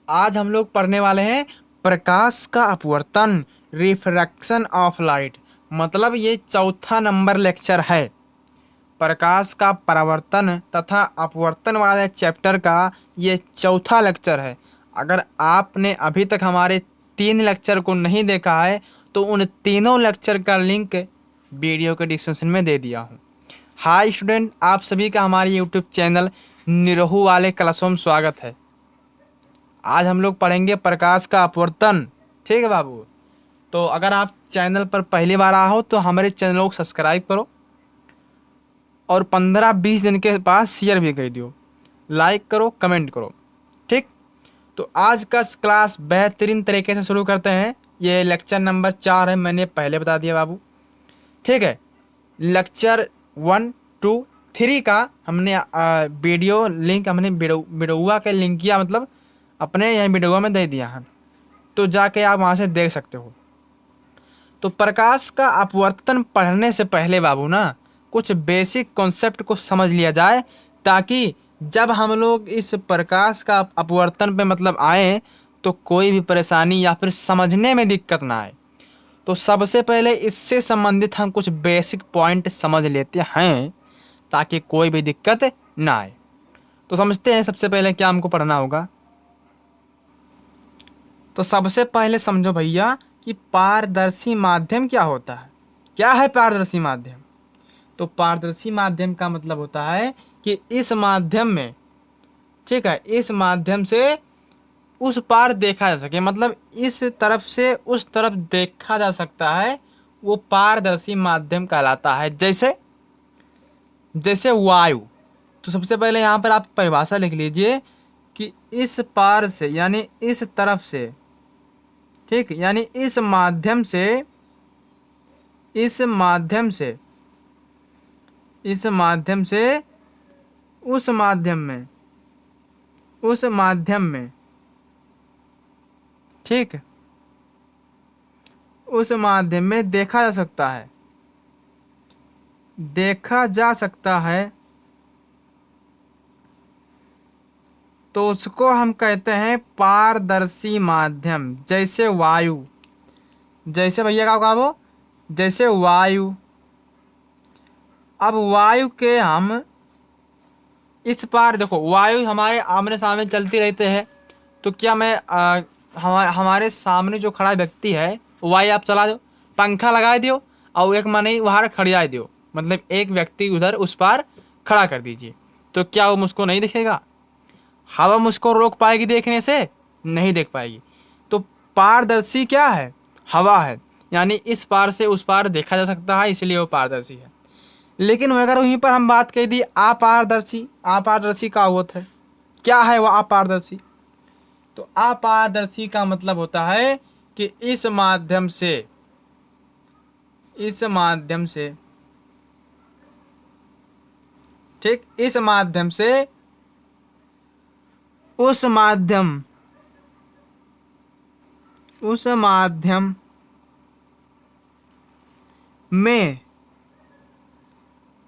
आज हम लोग पढ़ने वाले हैं प्रकाश का अपवर्तन, रिफ्रैक्शन ऑफ लाइट। मतलब ये चौथा नंबर लेक्चर है। प्रकाश का परावर्तन तथा अपवर्तन वाले चैप्टर का ये चौथा लेक्चर है। अगर आपने अभी तक हमारे 3 लेक्चर को नहीं देखा है तो उन तीनों लेक्चर का लिंक वीडियो के डिस्क्रिप्शन में दे दिया हूँ। हाय स्टूडेंट, आप सभी का हमारे यूट्यूब चैनल निरहू वाले क्लासों में स्वागत है। आज हम लोग पढ़ेंगे प्रकाश का अपवर्तन। ठीक है बाबू। तो अगर आप चैनल पर पहली बार आए हो तो हमारे चैनल को सब्सक्राइब करो और 15-20 दिन के पास शेयर भी कर दियो, लाइक करो, कमेंट करो। ठीक, तो आज का क्लास बेहतरीन तरीके से शुरू करते हैं। ये लेक्चर नंबर 4 है, मैंने पहले बता दिया बाबू। ठीक है, लेक्चर 1, 2, 3 का हमने वीडियो लिंक हमने वीडियोवा के लिंक किया, मतलब अपने यहाँ वीडियोवा में दे दिया है, तो जाके आप वहाँ से देख सकते हो। तो प्रकाश का अपवर्तन पढ़ने से पहले बाबू ना कुछ बेसिक कॉन्सेप्ट को समझ लिया जाए, ताकि जब हम लोग इस प्रकाश का अपवर्तन पे मतलब आए तो कोई भी परेशानी या फिर समझने में दिक्कत ना आए। तो सबसे पहले इससे संबंधित हम कुछ बेसिक पॉइंट समझ लेते हैं ताकि कोई भी दिक्कत ना आए। तो समझते हैं सबसे पहले क्या हमको पढ़ना होगा। तो सबसे पहले समझो भैया कि पारदर्शी माध्यम क्या होता है। क्या है पारदर्शी माध्यम? तो पारदर्शी माध्यम का मतलब होता है कि इस माध्यम में, ठीक है, इस माध्यम से उस पार देखा जा सके, मतलब इस तरफ से उस तरफ देखा जा सकता है, वो पारदर्शी माध्यम कहलाता है। जैसे जैसे वायु। तो सबसे पहले यहाँ पर आप परिभाषा लिख लीजिए कि इस पार से यानी इस तरफ से, ठीक, यानी इस माध्यम से, इस माध्यम से, इस माध्यम से उस माध्यम में, उस माध्यम में, ठीक, उस माध्यम में देखा जा सकता है, देखा जा सकता है, तो उसको हम कहते हैं पारदर्शी माध्यम। जैसे वायु, जैसे भैया क्या कहा वो, जैसे वायु। अब वायु के हम इस पार देखो, वायु हमारे आमने सामने चलती रहते हैं, तो क्या मैं हमारे सामने जो खड़ा व्यक्ति है वायु आप चला दो, पंखा लगा दियो और एक मनी वहाँ खड़िया दियो, मतलब एक व्यक्ति उधर उस पार खड़ा कर दीजिए, तो क्या वो मुझको नहीं दिखेगा? हवा मुझको रोक पाएगी देखने से? नहीं देख पाएगी। तो पारदर्शी क्या है? हवा है, यानी इस पार से उस पार देखा जा सकता है, इसलिए वो पारदर्शी है। लेकिन अगर वहीं पर हम बात कर दी अपारदर्शी, अपारदर्शी का होता है, क्या है वह अपारदर्शी? तो अपारदर्शी का मतलब होता है कि इस माध्यम से, इस माध्यम से, ठीक, इस माध्यम से उस माध्यम, उस माध्यम में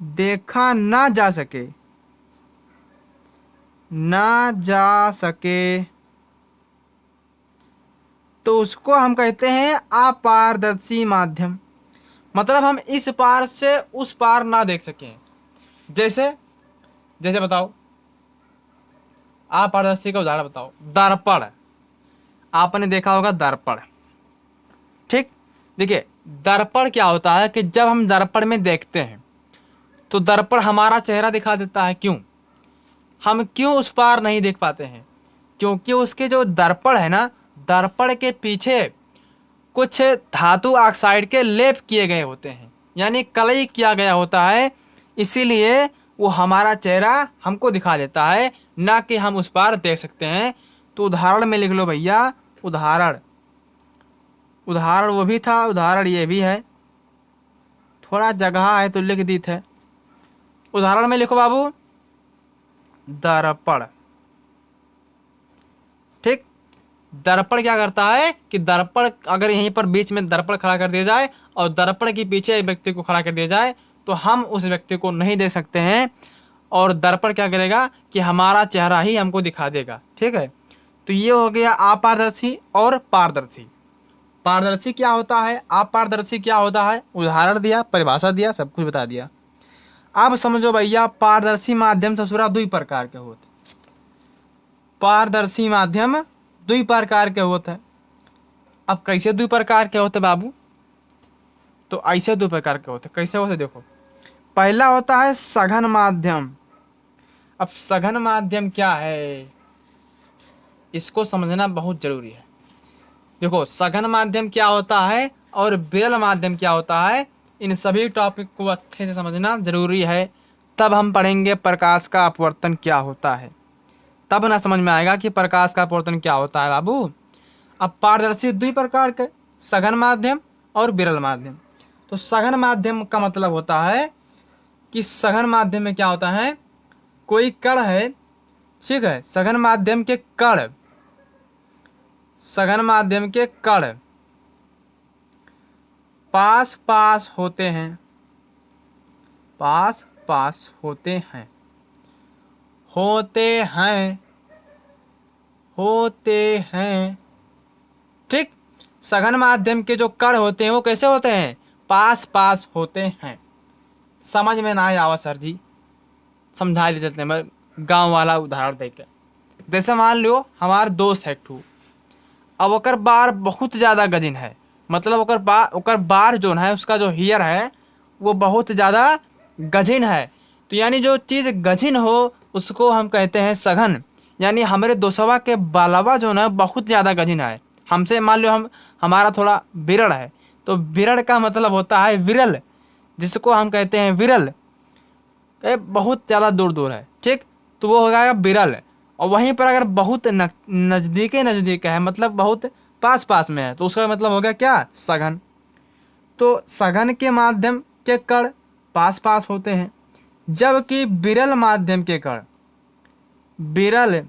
देखा ना जा सके, ना जा सके, तो उसको हम कहते हैं अपारदर्शी माध्यम। मतलब हम इस पार से उस पार ना देख सकें। जैसे जैसे बताओ, अपारदर्शी का उदाहरण बताओ। दर्पण, आपने देखा होगा दर्पण, ठीक। देखिए दर्पण क्या होता है कि जब हम दर्पण में देखते हैं तो दर्पण हमारा चेहरा दिखा देता है। क्यों? हम क्यों उस पार नहीं देख पाते हैं? क्योंकि उसके जो दर्पण है ना, दर्पण के पीछे कुछ धातु ऑक्साइड के लेप किए गए होते हैं, यानी कलई किया गया होता है, इसीलिए वो हमारा चेहरा हमको दिखा देता है, ना कि हम उस पार देख सकते हैं। तो उदाहरण में लिख लो भैया, उदाहरण, उदाहरण वो भी था, उदाहरण ये भी है, थोड़ा जगह है तो लिख दी थे। उदाहरण में लिखो बाबू दर्पण, ठीक। दर्पण क्या करता है कि दर्पण अगर यहीं पर बीच में दर्पण खड़ा कर दिया जाए और दर्पण के पीछे एक व्यक्ति को खड़ा कर दिया जाए तो हम उस व्यक्ति को नहीं देख सकते हैं, और दर्पण क्या करेगा कि हमारा चेहरा ही हमको दिखा देगा, ठीक है। तो ये हो गया अपारदर्शी और पारदर्शी। पारदर्शी क्या होता है, अपारदर्शी क्या होता है, उदाहरण दिया, परिभाषा दिया, सब कुछ बता दिया। अब समझो भैया, पारदर्शी माध्यम ससुरा दुई प्रकार के होते। पारदर्शी माध्यम दुई प्रकार के होते हैं। अब कैसे दुई प्रकार के होते बाबू, तो ऐसे दो प्रकार के होते। कैसे होते देखो, पहला होता है सघन माध्यम। अब सघन माध्यम क्या है, इसको समझना बहुत जरूरी है। देखो सघन माध्यम क्या होता है और विरल माध्यम क्या होता है, इन सभी टॉपिक को अच्छे से समझना जरूरी है। तब हम पढ़ेंगे प्रकाश का अपवर्तन क्या होता है, तब ना समझ में आएगा कि प्रकाश का अपवर्तन क्या होता है बाबू। अब पारदर्शी दुई प्रकार के, सघन माध्यम और विरल माध्यम। तो सघन माध्यम का मतलब होता है कि सघन माध्यम में क्या होता है, कोई कण है, ठीक है, सघन माध्यम के कण, सघन माध्यम के कण पास पास होते हैं, पास पास होते हैं, होते हैं, होते हैं, ठीक। सघन माध्यम के जो कण होते हैं वो कैसे होते हैं, पास पास होते हैं। समझ में ना आवा सर जी, समझा देते हैं, मैं गांव वाला उदाहरण देके। जैसे मान लो हमार दोस्त है ठू, अब ओकर बार बहुत ज़्यादा गजिन है, मतलब ओकर बार जो है, उसका जो हेयर है वो बहुत ज़्यादा गजिन है। तो यानी जो चीज़ गजिन हो उसको हम कहते हैं सघन। यानी हमारे दोस्तवा के बालवा जो है बहुत ज़्यादा गजिन है हमसे, मान लो हमारा थोड़ा विरल है, तो विरल का मतलब होता है विरल, जिसको हम कहते हैं विरल, बहुत ज़्यादा दूर दूर है, ठीक, तो वो हो जाएगा विरल। और वहीं पर अगर बहुत नज़दीक है, मतलब बहुत पास पास में है, तो उसका मतलब हो गया क्या, सघन। तो सघन के माध्यम के कण पास पास होते हैं, जबकि विरल माध्यम के कण, विरल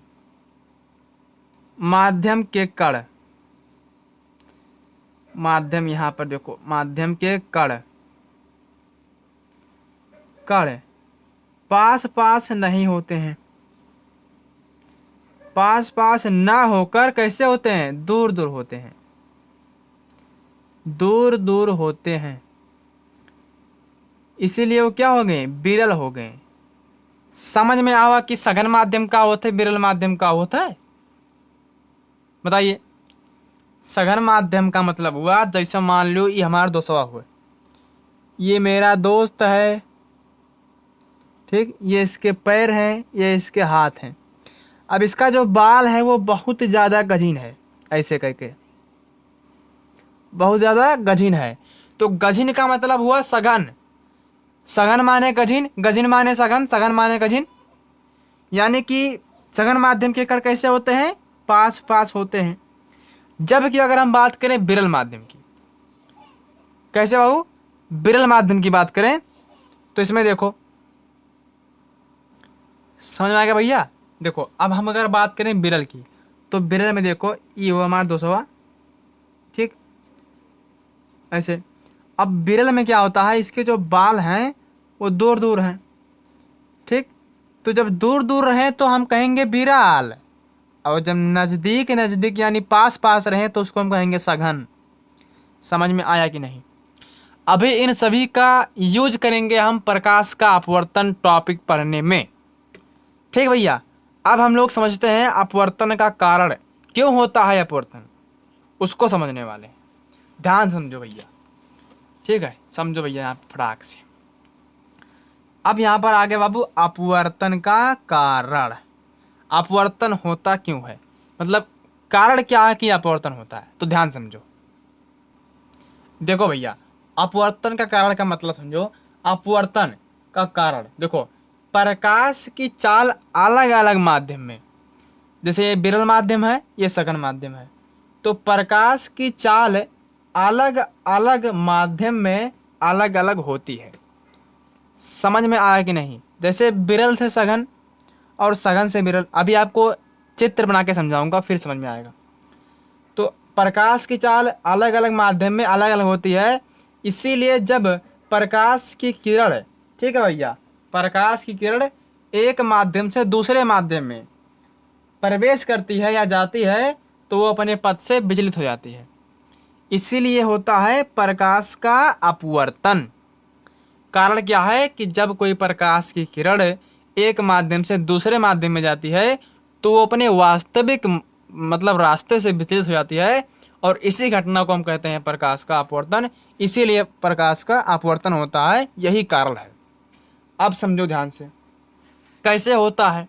माध्यम के कण, माध्यम यहाँ पर देखो, माध्यम के कण पास पास नहीं होते हैं, पास पास ना होकर कैसे होते हैं, दूर दूर होते हैं, दूर दूर होते हैं। इसीलिए वो क्या हो गए, विरल हो गए। समझ में आवा कि सघन माध्यम का होता है, विरल माध्यम का होता है, बताइए। सघन माध्यम का मतलब हुआ, जैसे मान लो ये हमारा दोस्तवा हुआ, ये मेरा दोस्त है, ठीक, ये इसके पैर हैं, ये इसके हाथ हैं। अब इसका जो बाल है वो बहुत ज़्यादा गजीन है, ऐसे करके बहुत ज़्यादा गजीन है। तो गजीन का मतलब हुआ सघन, सघन माने गजीन, गजीन माने सघन, सघन माने गजीन। यानी कि सघन माध्यम के कण कैसे होते हैं, पास पास होते हैं। जबकि अगर हम बात करें विरल माध्यम की, कैसे बाबू, विरल माध्यम की बात करें तो इसमें देखो, समझ में आ गया भैया। देखो अब हम अगर बात करें विरल की, तो विरल में देखो ये हुआ हमारा दोस्तवा, ठीक, ऐसे। अब विरल में क्या होता है, इसके जो बाल हैं वो दूर दूर हैं, ठीक, तो जब दूर दूर रहें तो हम कहेंगे विरल, और जब नज़दीक नज़दीक यानी पास पास रहें तो उसको हम कहेंगे सघन। समझ में आया कि नहीं। अभी इन सभी का यूज करेंगे हम प्रकाश का अपवर्तन टॉपिक पढ़ने में, ठीक भैया। अब हम लोग समझते हैं अपवर्तन का कारण, क्यों होता है अपवर्तन, उसको समझने वाले हैं। ध्यान समझो भैया, ठीक है, समझो भैया यहाँ फटाक से। अब यहाँ पर आगे बाबू, अपवर्तन का कारण, अपवर्तन होता क्यों है, मतलब कारण क्या है कि अपवर्तन होता है, तो ध्यान समझो। देखो भैया, अपवर्तन का कारण का मतलब समझो। अपवर्तन का कारण देखो, प्रकाश की चाल अलग अलग माध्यम में, जैसे ये विरल माध्यम है, ये सघन माध्यम है, तो प्रकाश की चाल अलग अलग माध्यम में अलग अलग होती है। समझ में आया कि नहीं। जैसे विरल से सघन और सघन से विरल, अभी आपको चित्र बना के समझाऊंगा, फिर समझ में आएगा। तो प्रकाश की चाल अलग अलग माध्यम में अलग अलग होती है, इसीलिए जब प्रकाश की किरण, ठीक है भैया, प्रकाश की किरण एक माध्यम से दूसरे माध्यम में प्रवेश करती है या जाती है तो वो अपने पथ से विचलित हो जाती है। इसीलिए होता है प्रकाश का अपवर्तन। कारण क्या है कि जब कोई प्रकाश की किरण एक माध्यम से दूसरे माध्यम में जाती है तो वो अपने वास्तविक मतलब रास्ते से विचलित हो जाती है, और इसी घटना को हम कहते हैं प्रकाश का अपवर्तन। इसीलिए प्रकाश का अपवर्तन होता है, यही कारण है। अब समझो ध्यान से कैसे होता है।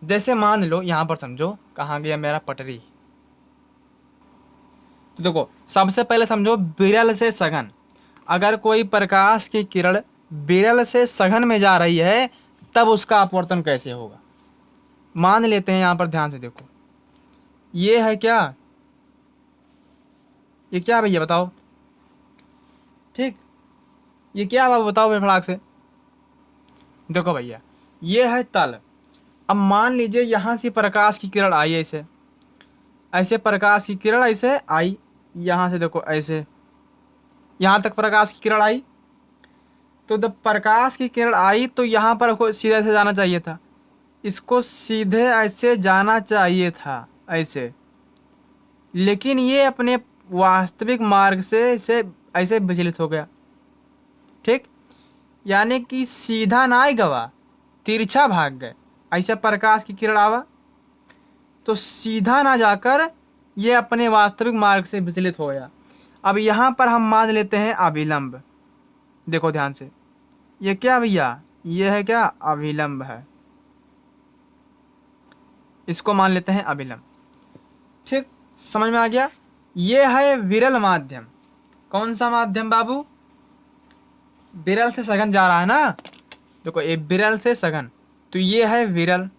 जैसे मान लो यहाँ पर समझो, कहाँ गया मेरा पटरी। तो देखो सबसे पहले समझो विरल से सघन। अगर कोई प्रकाश की किरण विरल से सघन में जा रही है तब उसका अपवर्तन कैसे होगा। मान लेते हैं यहाँ पर ध्यान से देखो, ये है क्या, ये क्या भैया बताओ। ठीक, ये क्या बाबू बताओ फिर फटाक से। देखो भैया ये है तल। अब मान लीजिए यहाँ से प्रकाश की किरण आई ऐसे, ऐसे प्रकाश की किरण ऐसे आई, यहाँ से देखो ऐसे यहाँ तक प्रकाश की किरण आई। तो जब प्रकाश की किरण आई तो यहाँ पर को सीधे से जाना चाहिए था, इसको सीधे ऐसे जाना चाहिए था ऐसे, लेकिन ये अपने वास्तविक मार्ग से ऐसे विचलित हो गया। ठीक, यानी कि सीधा ना ही गवा, तिरछा भाग गए। ऐसे प्रकाश की किरण आवा तो सीधा ना जाकर ये अपने वास्तविक मार्ग से विचलित हो गया। अब यहाँ पर हम मान लेते हैं अभिलंब। देखो ध्यान से, ये क्या भैया, ये है क्या, अभिलंब है, इसको मान लेते हैं अभिलंब। ठीक, समझ में आ गया। ये है विरल माध्यम। कौन सा माध्यम बाबू, विरल से सघन जा रहा है ना। देखो ये विरल से सघन, तो ये है विरल।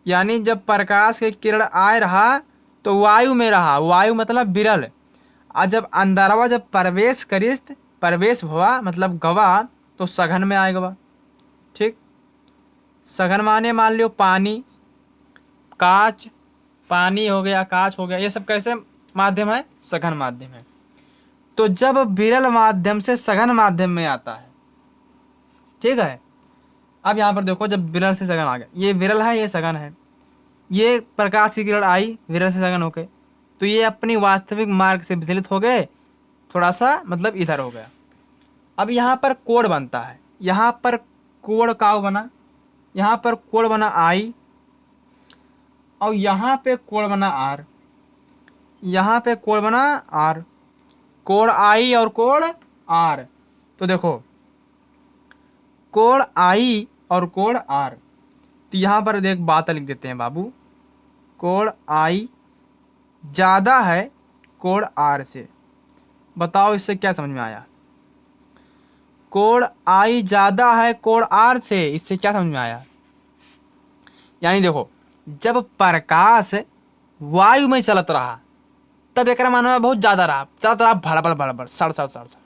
यानी जब प्रकाश की किरण आए रहा तो वायु में रहा, वायु मतलब विरल। और जब अंदरवा जब प्रवेश करिस, प्रवेश हुआ मतलब गवा, तो सघन में आए गवा। ठीक, सघन माने मान लो पानी, कांच, पानी हो गया, कांच हो गया, ये सब कैसे माध्यम है, सघन माध्यम है। तो जब विरल माध्यम से सघन माध्यम में आता है, ठीक है। अब यहाँ पर देखो जब विरल से सघन आ गया, ये विरल है ये सघन है, ये प्रकाश की किरण आई विरल से सघन होके, तो ये अपनी वास्तविक मार्ग से विचलित हो गए, थोड़ा सा मतलब इधर हो गया। अब यहाँ पर कोण बनता है, यहाँ पर कोण का बना, यहाँ पर कोण बना आई, और यहाँ पे कोण बना आर, यहाँ पे कोण बना आर, कोण आई और कोण आर। तो देखो कोण आई और कोण आर, तो यहाँ पर देख बात लिख देते हैं बाबू, कोण आई ज़्यादा है कोण आर से। बताओ इससे क्या समझ में आया। कोण आई ज़्यादा है कोण आर से, इससे क्या समझ में आया। यानी देखो जब प्रकाश वायु में चलत रहा तब एक मानव बहुत ज़्यादा रहा, चलत रहा भड़बड़ भड़बड़ सड़ सड़ सड़ सड़,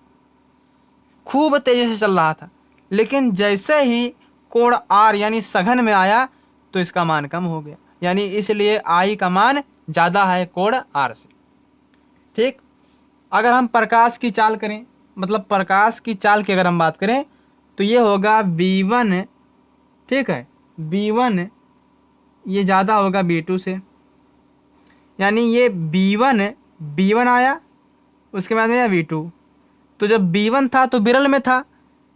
खूब तेजी से चल रहा था। लेकिन जैसे ही कोण आर यानी सघन में आया तो इसका मान कम हो गया, यानी इसलिए आई का मान ज़्यादा है कोण आर से। ठीक, अगर हम प्रकाश की चाल करें, मतलब प्रकाश की चाल की अगर हम बात करें तो ये होगा v1। ठीक है, v1 ये ज़्यादा होगा v2 से, यानी ये v1 आया, उसके बाद में v2। तो जब v1 था तो विरल में था,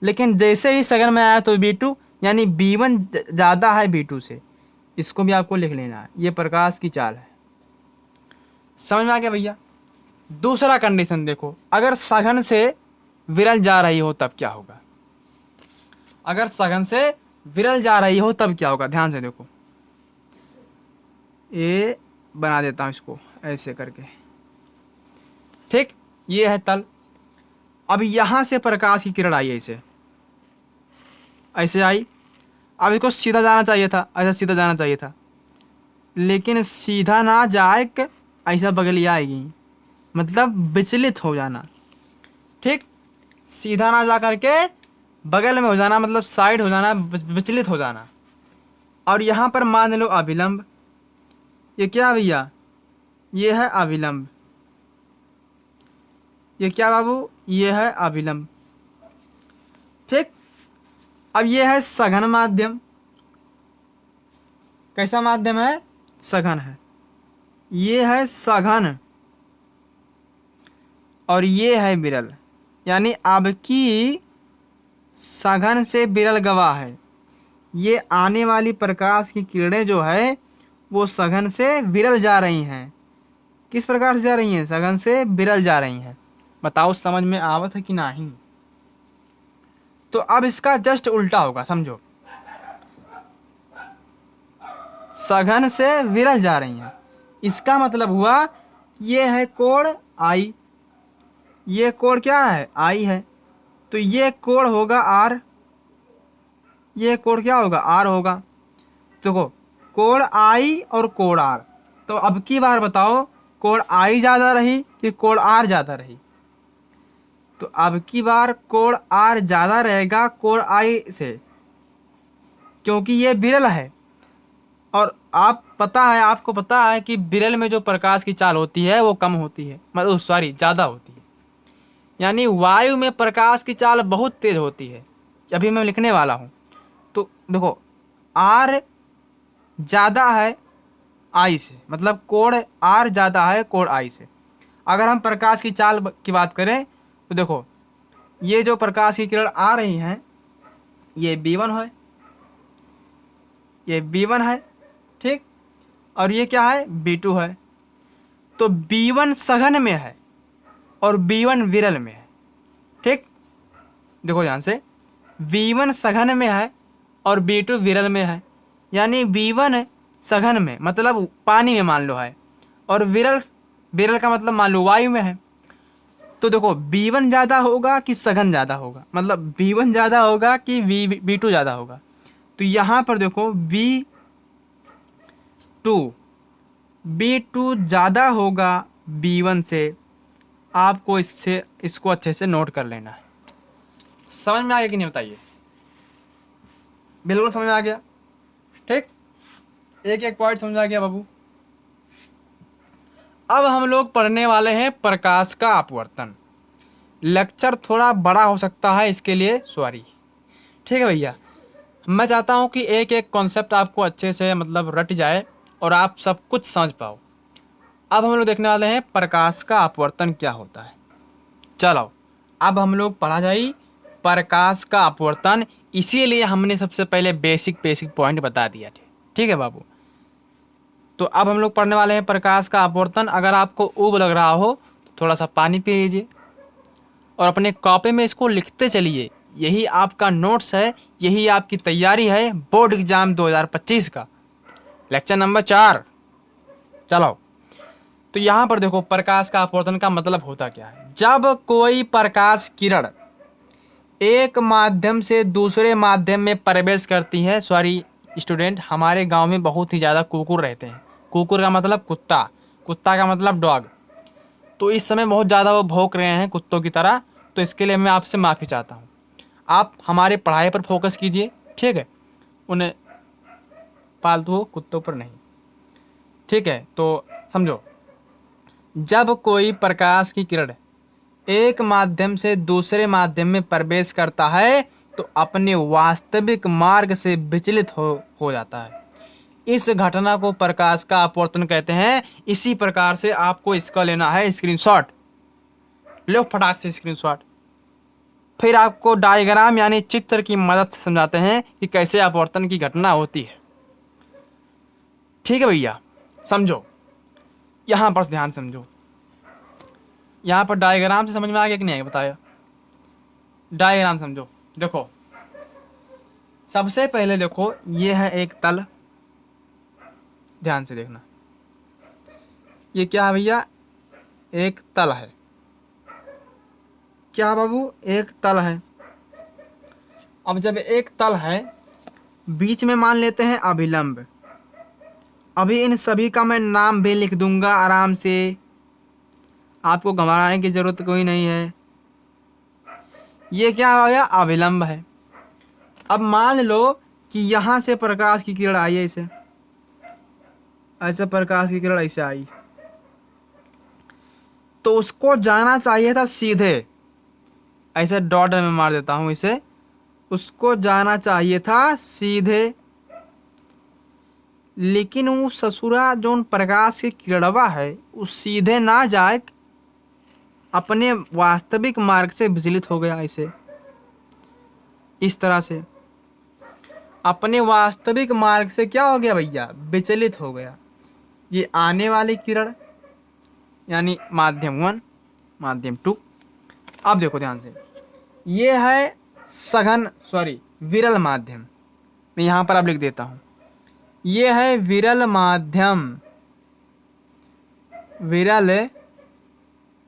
लेकिन जैसे ही सघन में आया तो v2, यानी v1 ज़्यादा है v2 से। इसको भी आपको लिख लेना है, ये प्रकाश की चाल है। समझ में आ गया भैया। दूसरा कंडीशन देखो, अगर सघन से विरल जा रही हो तब क्या होगा। अगर सघन से विरल जा रही हो तब क्या होगा, ध्यान से देखो, ये बना देता हूँ इसको ऐसे करके। ठीक, ये है तल। अब यहाँ से प्रकाश की किरण आई ऐसे, ऐसे आई। अब इसको सीधा जाना चाहिए था, ऐसा सीधा जाना चाहिए था, लेकिन सीधा ना जाए ऐसा बगलिया आएगी, मतलब विचलित हो जाना। ठीक, सीधा ना जा करके बगल में हो जाना, मतलब साइड हो जाना, विचलित हो जाना। और यहाँ पर मान लो अभिलंब, ये क्या भैया, ये है अभिलंब। ये क्या बाबू, ये है अभिलंब। ठीक, अब ये है सघन माध्यम। कैसा माध्यम है? सघन है। ये है सघन और ये है विरल, यानी आपकी सघन से विरल गवाह है। ये आने वाली प्रकाश की किरणें जो है वो सघन से विरल जा रही हैं। किस प्रकार से जा रही हैं? सघन से विरल जा रही हैं। बताओ समझ में आवत है कि नहीं? तो अब इसका जस्ट उल्टा होगा, समझो। सघन से विरल जा रही हैं, इसका मतलब हुआ ये है कोण आई, ये कोण क्या है? आई है। तो ये कोण होगा आर, ये कोण क्या होगा? आर होगा। देखो, कोण आई और कोण आर। तो अब की बार बताओ, कोण आई ज़्यादा रही कि कोण आर ज़्यादा रही? तो अब की बार कोण आर ज़्यादा रहेगा कोण आई से, क्योंकि ये विरल है। और आपको पता है कि विरल में जो प्रकाश की चाल होती है वो कम होती है, मतलब सॉरी ज़्यादा होती है। यानी वायु में प्रकाश की चाल बहुत तेज होती है। अभी मैं लिखने वाला हूँ। तो देखो, आर ज़्यादा है आई से, मतलब कोण आर ज़्यादा है कोण आई से। अगर हम प्रकाश की चाल की बात करें तो देखो, ये जो प्रकाश की किरण आ रही हैं ये B1 है, ये B1 है, ठीक। और ये क्या है? B2 है। तो B1 सघन में है और B1 विरल में है, ठीक। देखो ध्यान से, B1 सघन में है और B2 विरल में है। यानी B1 सघन में मतलब पानी में मान लो है, और विरल, विरल का मतलब मान लो वायु में है। तो देखो, B1 ज़्यादा होगा कि सघन ज़्यादा होगा? मतलब B1 ज़्यादा होगा कि B2 ज़्यादा होगा? तो यहाँ पर देखो, B2 ज़्यादा होगा B1 से। आपको इसको अच्छे से नोट कर लेना है। समझ में आ गया कि नहीं बताइए? बिल्कुल समझ में आ गया, ठीक। एक एक पॉइंट समझ आ गया बाबू। अब हम लोग पढ़ने वाले हैं प्रकाश का अपवर्तन। लेक्चर थोड़ा बड़ा हो सकता है, इसके लिए सॉरी, ठीक है भैया। मैं चाहता हूं कि एक एक कॉन्सेप्ट आपको अच्छे से मतलब रट जाए और आप सब कुछ समझ पाओ। अब हम लोग देखने वाले हैं प्रकाश का अपवर्तन क्या होता है। चलो, अब हम लोग पढ़ा जाए प्रकाश का अपवर्तन। इसीलिए हमने सबसे पहले बेसिक पॉइंट बता दिया थे, ठीक है बाबू। तो अब हम लोग पढ़ने वाले हैं प्रकाश का अपवर्तन। अगर आपको ऊब लग रहा हो तो थोड़ा सा पानी पी लीजिए और अपने कॉपी में इसको लिखते चलिए। यही आपका नोट्स है, यही आपकी तैयारी है बोर्ड एग्जाम 2025 का, लेक्चर नंबर 4। चलो, तो यहाँ पर देखो, प्रकाश का अपवर्तन का मतलब होता क्या है। जब कोई प्रकाश किरण एक माध्यम से दूसरे माध्यम में प्रवेश करती है, सॉरी स्टूडेंट, हमारे गांव में बहुत ही ज़्यादा कुकुर रहते हैं। कुकुर का मतलब कुत्ता, कुत्ता का मतलब डॉग। तो इस समय बहुत ज़्यादा वो भौंक रहे हैं कुत्तों की तरह, तो इसके लिए मैं आपसे माफ़ी चाहता हूँ। आप हमारे पढ़ाई पर फोकस कीजिए, ठीक है, उन्हें पालतू कुत्तों पर नहीं, ठीक है। तो समझो, जब कोई प्रकाश की किरण एक माध्यम से दूसरे माध्यम में प्रवेश करता है तो अपने वास्तविक मार्ग से विचलित हो जाता है। इस घटना को प्रकाश का अपवर्तन कहते हैं। इसी प्रकार से आपको इसका लेना है स्क्रीनशॉट। लो फटाक से स्क्रीनशॉट। फिर आपको डायग्राम यानी चित्र की मदद से समझाते हैं कि कैसे अपवर्तन की घटना होती है, ठीक है भैया। समझो, यहाँ पर ध्यान समझो। यहाँ पर डायग्राम से समझ में आ गया कि नहीं आया बताया? डायग्राम समझो। देखो, सबसे पहले देखो, ये है एक तल, ध्यान से देखना। ये क्या है भैया? एक तल है। क्या बाबू? एक तल है। अब जब एक तल है, बीच में मान लेते हैं अभिलंब। अभी इन सभी का मैं नाम भी लिख दूंगा आराम से, आपको घबराने की जरूरत कोई नहीं है। ये क्या हो गया? अभिलंब है। अब मान लो कि यहाँ से प्रकाश की किरण आई है, इसे ऐसे प्रकाश की किरण ऐसे आई, तो उसको जाना चाहिए था सीधे, ऐसे डॉट में मार देता हूं इसे, उसको जाना चाहिए था सीधे लेकिन वो ससुरा जौन प्रकाश के किरणवा है वो सीधे ना जाए, अपने वास्तविक मार्ग से विचलित हो गया। ऐसे इस तरह से अपने वास्तविक मार्ग से क्या हो गया भैया, विचलित हो गया। ये आने वाली किरण यानी माध्यम 1, माध्यम 2। अब देखो ध्यान से, ये है विरल माध्यम। मैं यहाँ पर अब लिख देता हूँ, ये है विरल माध्यम, विरल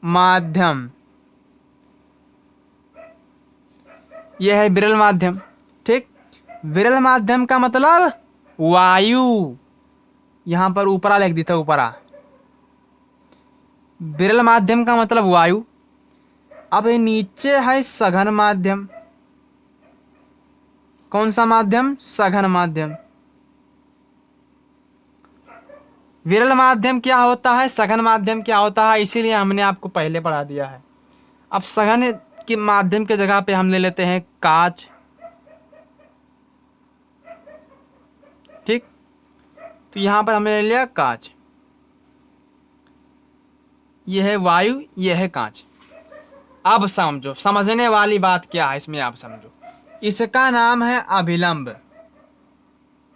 माध्यम, ये है विरल माध्यम। ठीक, विरल माध्यम का मतलब वायु, यहाँ पर ऊपरा लिख देता, ऊपरा। विरल माध्यम का मतलब वायु। अब नीचे है सघन माध्यम। कौन सा माध्यम, सघन माध्यम। विरल माध्यम क्या होता है, सघन माध्यम क्या होता है, इसीलिए हमने आपको पहले पढ़ा दिया है। अब सघन के माध्यम के जगह पे हम ले लेते हैं कांच। ठीक, तो यहां पर हमने ले लिया कांच। यह है वायु, यह है कांच। अब समझो, समझने वाली बात क्या है इसमें, आप समझो। इसका नाम है अभिलंब।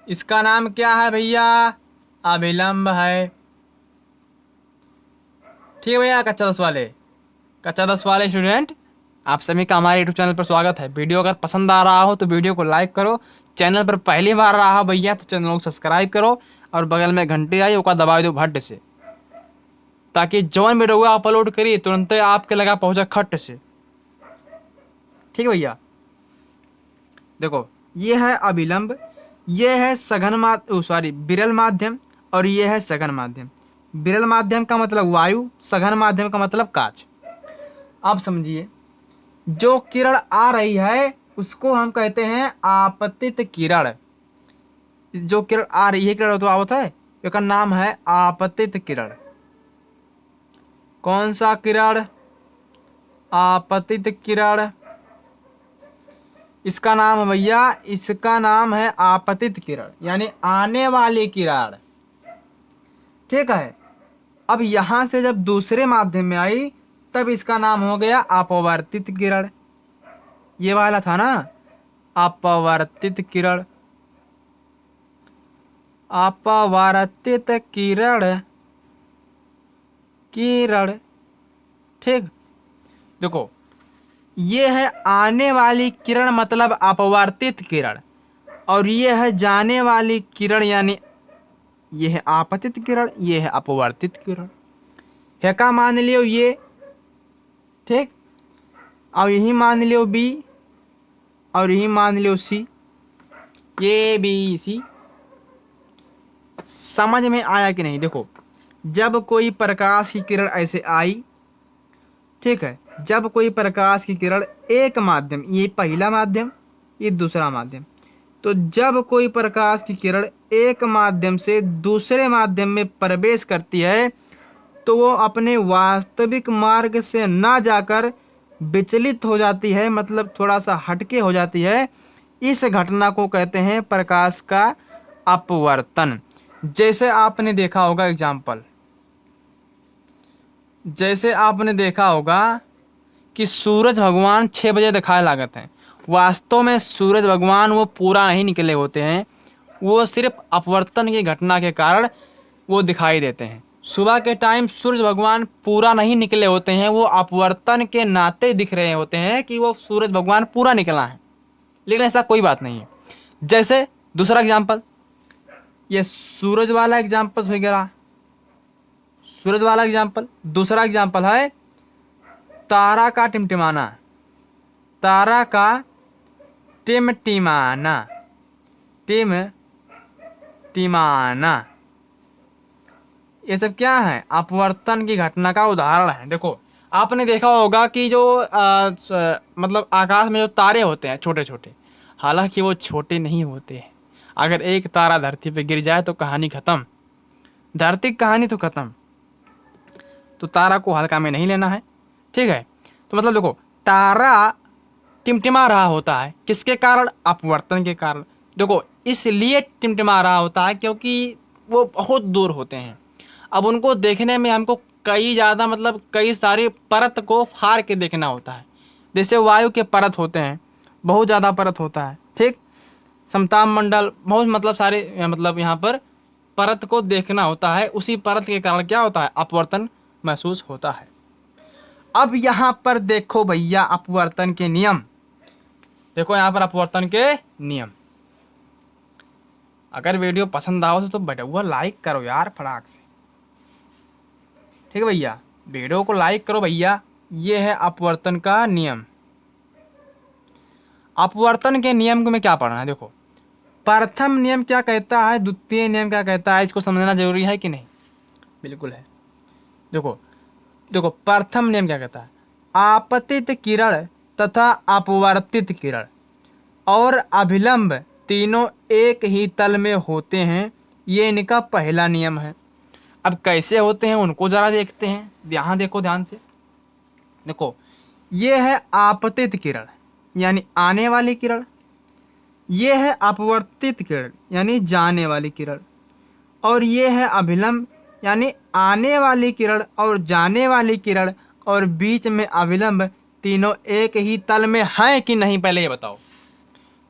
इसका नाम क्या है भैया, अभिलंब है। ठीक है भैया, कक्षा 10 वाले, कक्षा 10 वाले स्टूडेंट, आप सभी का हमारे यूट्यूब चैनल पर स्वागत है। वीडियो अगर पसंद आ रहा हो तो वीडियो को लाइक करो। चैनल पर पहली बार रहा हो भैया तो चैनल को सब्सक्राइब करो, और बगल में घंटी आई उसका दबा दो भट्ट से, ताकि जौन वीडियो अपलोड करिए तुरंत आपके लगा पहुंचा खट से। ठीक है भैया, देखो ये है अभिलंब, ये है विरल माध्यम, और ये है सघन माध्यम। विरल माध्यम का मतलब वायु, सघन माध्यम का मतलब कांच। अब समझिए, जो किरण आ रही है उसको हम कहते हैं आपतित किरण। जो किरण आ रही है किरण तो आवत है, इसका नाम है आपतित किरण। कौन सा किरण, आपतित किरण। इसका नाम है भैया, इसका नाम है आपतित किरण, यानी आने वाली किरण। ठीक है, अब यहां से जब दूसरे माध्यम में आई तब इसका नाम हो गया अपवर्तित किरण। ये वाला था ना, अपवर्तित किरण, अपवर्तित किरण, किरण। ठीक, देखो ये है आने वाली किरण मतलब अपवर्तित किरण, और ये है जाने वाली किरण, यानी ये है आपतित किरण, ये है अपवर्तित किरण। है का मान लियो ये, ठीक, और यही मान लियो बी, और यही मान लियो सी, ये बी सी। समझ में आया कि नहीं। देखो, जब कोई प्रकाश की किरण ऐसे आई, ठीक है, जब कोई प्रकाश की किरण एक माध्यम, ये पहला माध्यम, ये दूसरा माध्यम, तो जब कोई प्रकाश की किरण एक माध्यम से दूसरे माध्यम में प्रवेश करती है तो वो अपने वास्तविक मार्ग से ना जाकर विचलित हो जाती है, मतलब थोड़ा सा हटके हो जाती है। इस घटना को कहते हैं प्रकाश का अपवर्तन। जैसे आपने देखा होगा एग्जाम्पल, जैसे आपने देखा होगा कि सूरज भगवान 6 बजे दिखाए लागत हैं, वास्तव में सूरज भगवान वो पूरा नहीं निकले होते हैं, वो सिर्फ अपवर्तन की घटना के कारण वो दिखाई देते हैं। सुबह के टाइम सूरज भगवान पूरा नहीं निकले होते हैं, वो अपवर्तन के नाते दिख रहे होते हैं कि वो सूरज भगवान पूरा निकला है, लेकिन ऐसा कोई बात नहीं है। जैसे दूसरा एग्जाम्पल, ये सूरज वाला एग्जाम्पल हो गया, सूरज वाला एग्जाम्पल। दूसरा एग्जाम्पल है तारा का टिमटिमाना, तारा का टिमटिमाना, टिमटिमाना। ये सब क्या है, अपवर्तन की घटना का उदाहरण है। देखो आपने देखा होगा कि जो मतलब आकाश में जो तारे होते हैं छोटे छोटे, हालांकि वो छोटे नहीं होते हैं। अगर एक तारा धरती पे गिर जाए तो कहानी खत्म, धरती की कहानी तो खत्म। तो तारा को हल्का में नहीं लेना है, ठीक है। तो मतलब देखो, तारा टिमटिमा रहा होता है किसके कारण, अपवर्तन के कारण। देखो इसलिए टिमटिमा रहा होता है क्योंकि वो बहुत दूर होते हैं। अब उनको देखने में हमको कई ज़्यादा मतलब कई सारी परत को फाड़ के देखना होता है। जैसे वायु के परत होते हैं, बहुत ज़्यादा परत होता है, ठीक। समताप मंडल बहुत मतलब सारे मतलब यहाँ पर परत को देखना होता है, उसी परत के कारण क्या होता है, अपवर्तन महसूस होता है। अब यहाँ पर देखो भैया अपवर्तन के नियम, देखो यहाँ पर अपवर्तन के नियम। अगर वीडियो पसंद आओ तो बेटा हुआ लाइक करो यार फटाक से, ठीक है भैया, वीडियो को लाइक करो भैया। ये है अपवर्तन का नियम। अपवर्तन के नियम को में क्या पढ़ना है, देखो प्रथम नियम क्या कहता है, द्वितीय नियम क्या कहता है, इसको समझना जरूरी है कि नहीं, बिल्कुल है। देखो देखो प्रथम नियम क्या कहता है, आपतित किरण तथा अपवर्तित किरण और अभिलंब तीनों एक ही तल में होते हैं, ये इनका पहला नियम है। अब कैसे होते हैं उनको जरा देखते हैं, यहाँ देखो ध्यान से। देखो ये है आपतित किरण यानी आने वाली किरण, ये है अपवर्तित किरण यानी जाने वाली किरण, और ये है अभिलंब यानी आने वाली किरण और जाने वाली किरण, और बीच में अभिलंब। तीनों एक ही तल में हैं कि नहीं, पहले ये बताओ,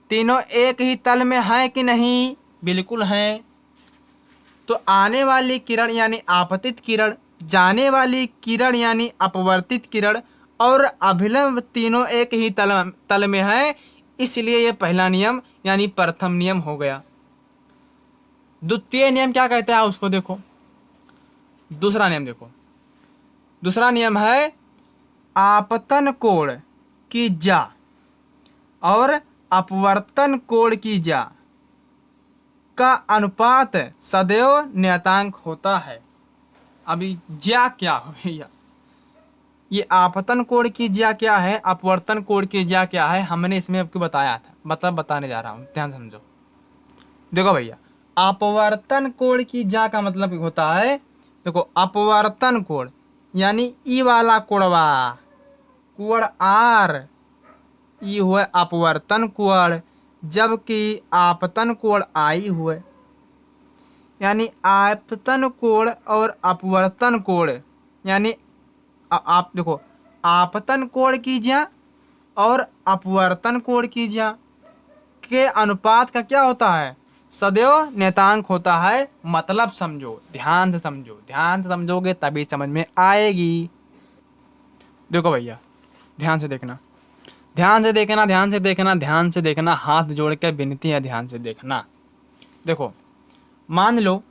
तीनों एक ही तल में हैं कि नहीं, बिल्कुल हैं। तो आने वाली किरण यानी आपतित किरण, जाने वाली किरण यानी अपवर्तित किरण, और अभिलंब तीनों एक ही तल में है, इसलिए ये पहला नियम यानी प्रथम नियम हो गया। द्वितीय नियम क्या कहता है उसको देखो, दूसरा नियम देखो। दूसरा नियम है आपतन कोण की जा और अपवर्तन कोण की जा का अनुपात सदैव नियतांक होता है। अभी ज्या क्या हो भैया, ये आपतन कोण की ज्या क्या है, अपवर्तन कोण की ज्या क्या है, हमने इसमें आपको बताया था, मतलब बताने जा रहा हूँ, ध्यान समझो। देखो भैया अपवर्तन कोण की ज्या का मतलब होता है, देखो अपवर्तन कोण यानी ई वाला कोणवा, कोण आर, ई हुए अपवर्तन कोण, जबकि आपतन कोण आई हुए। यानी आपतन कोण और अपवर्तन कोण यानी आप देखो आपतन कोण की ज्या और अपवर्तन कोण की ज्या के अनुपात का क्या होता है, सदैव नियतांक होता है। मतलब समझो, ध्यान से समझो, ध्यान से समझोगे तभी समझ में आएगी। देखो भैया ध्यान से देखना, ध्यान से देखना, ध्यान से देखना, ध्यान से देखना, हाथ जोड़ के विनती है, ध्यान से देखना। देखो मान लो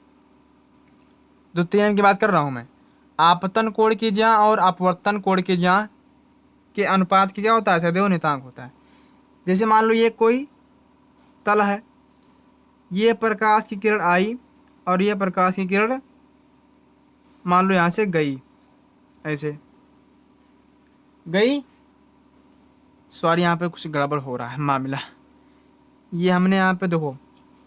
द्वितीय नियम की बात कर रहा हूं मैं, आपतन कोण की ज्या और अपवर्तन कोण की ज्या के अनुपात की क्या होता है, सदैव नियतांक होता है। जैसे मान लो ये कोई तल है, ये प्रकाश की किरण आई और ये प्रकाश की किरण मान लो यहाँ से गई, ऐसे गई, सॉरी यहाँ पे कुछ गड़बड़ हो रहा है मामला। ये हमने यहाँ पे देखो,